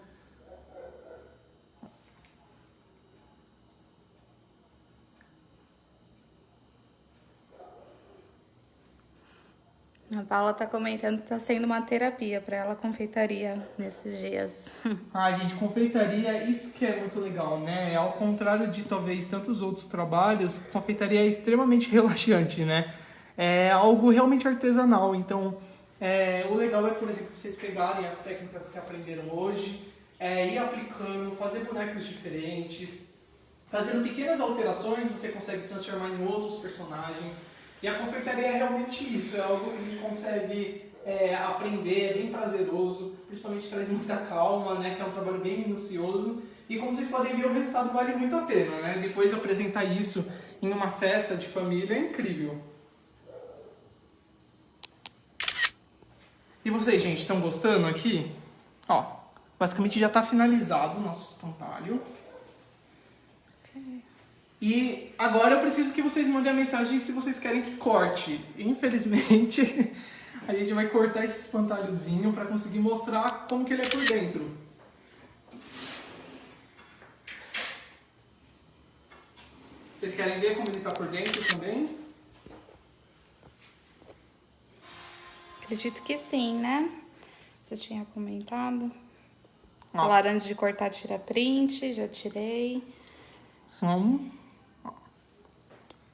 A Paula tá comentando que tá sendo uma terapia pra ela a confeitaria nesses dias. Ah, gente, confeitaria, isso que é muito legal, né? Ao contrário de talvez tantos outros trabalhos, confeitaria é extremamente relaxante, né? É algo realmente artesanal. Então, o legal é, por exemplo, vocês pegarem as técnicas que aprenderam hoje, ir aplicando, fazer bonecos diferentes, fazendo pequenas alterações, você consegue transformar em outros personagens. E a confeitaria é realmente isso, é algo que a gente consegue aprender, é bem prazeroso, principalmente traz muita calma, né, que é um trabalho bem minucioso. E como vocês podem ver, o resultado vale muito a pena, né? Depois apresentar isso em uma festa de família é incrível. E vocês, gente, estão gostando aqui? Ó, basicamente já está finalizado o nosso espantalho. E agora eu preciso que vocês mandem a mensagem se vocês querem que corte. Infelizmente, a gente vai cortar esse espantalhozinho para conseguir mostrar como que ele é por dentro. Vocês querem ver como ele está por dentro também? Acredito que sim, né? Você tinha comentado. Ó. Falaram antes de cortar, tira print, já tirei. Vamos.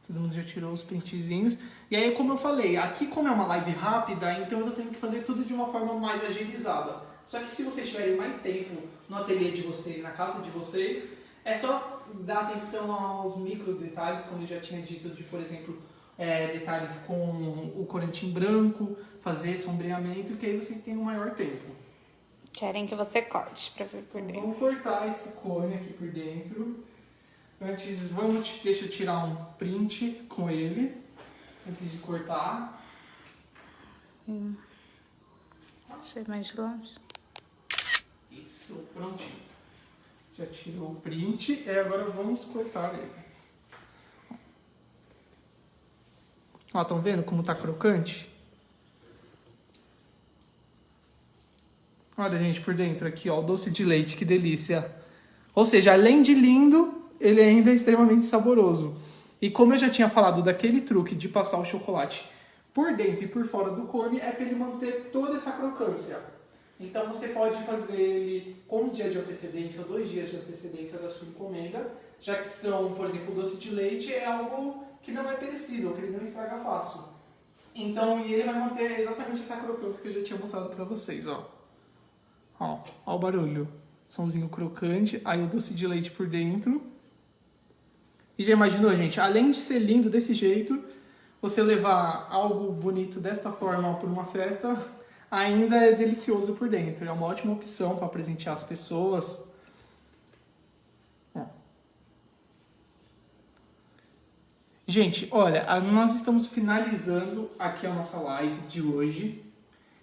Todo mundo já tirou os printzinhos. E aí, como eu falei, aqui como é uma live rápida, então eu tenho que fazer tudo de uma forma mais agilizada. Só que se vocês tiverem mais tempo no ateliê de vocês, na casa de vocês, é só dar atenção aos micro detalhes, como eu já tinha dito, de, por exemplo, detalhes com o corante em branco, fazer sombreamento, que aí vocês têm um maior tempo. Querem que você corte pra ver por dentro. Vamos cortar esse cone aqui por dentro. Antes, deixa eu tirar um print com ele, antes de cortar. Deixa eu ir mais de longe. Isso, prontinho. Já tirou o print e agora vamos cortar ele. Ó, estão vendo como tá crocante? Olha, gente, por dentro aqui, ó, o doce de leite, que delícia. Ou seja, além de lindo, ele ainda é extremamente saboroso. E como eu já tinha falado daquele truque de passar o chocolate por dentro e por fora do cone, é para ele manter toda essa crocância. Então você pode fazer ele com um dia de antecedência ou 2 dias de antecedência da sua encomenda, já que são, por exemplo, o doce de leite é algo que não é perecível, que ele não estraga fácil. Então, e ele vai manter exatamente essa crocância que eu já tinha mostrado para vocês, ó. Ó o barulho. Somzinho crocante, aí o doce de leite por dentro. E já imaginou, gente? Além de ser lindo desse jeito, você levar algo bonito desta forma para uma festa, ainda é delicioso por dentro. É uma ótima opção para presentear as pessoas. Gente, olha, nós estamos finalizando aqui a nossa live de hoje.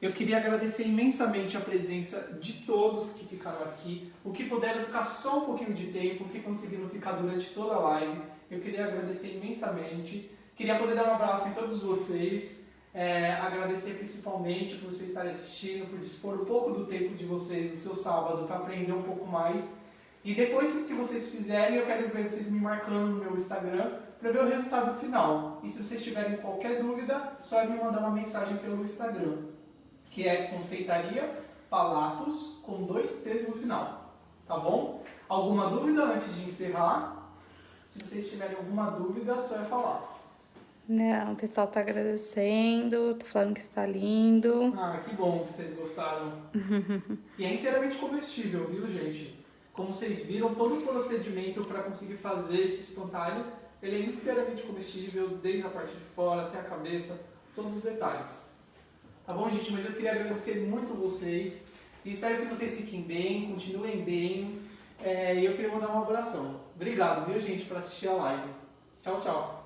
Eu queria agradecer imensamente a presença de todos que ficaram aqui, o que puderam ficar só um pouquinho de tempo, o que conseguiram ficar durante toda a live. Eu queria agradecer imensamente. Queria poder dar um abraço em todos vocês. Agradecer principalmente por vocês estarem assistindo, por dispor um pouco do tempo de vocês, do seu sábado, para aprender um pouco mais. E depois que vocês fizerem, eu quero ver vocês me marcando no meu Instagram para ver o resultado final. E se vocês tiverem qualquer dúvida, só me mandar uma mensagem pelo Instagram, que é Confeitaria Palatos, com 2 T's no final, tá bom? Alguma dúvida antes de encerrar? Se vocês tiverem alguma dúvida, só é falar. Não, o pessoal tá agradecendo, tá falando que está lindo. Ah, que bom que vocês gostaram. E é inteiramente comestível, viu, gente? Como vocês viram, todo o procedimento para conseguir fazer esse espantalho, ele é inteiramente comestível, desde a parte de fora até a cabeça, todos os detalhes. Tá bom, gente? Mas eu queria agradecer muito vocês e espero que vocês fiquem bem, continuem bem. E eu queria mandar um abração. Obrigado, viu, gente, por assistir a live. Tchau, tchau.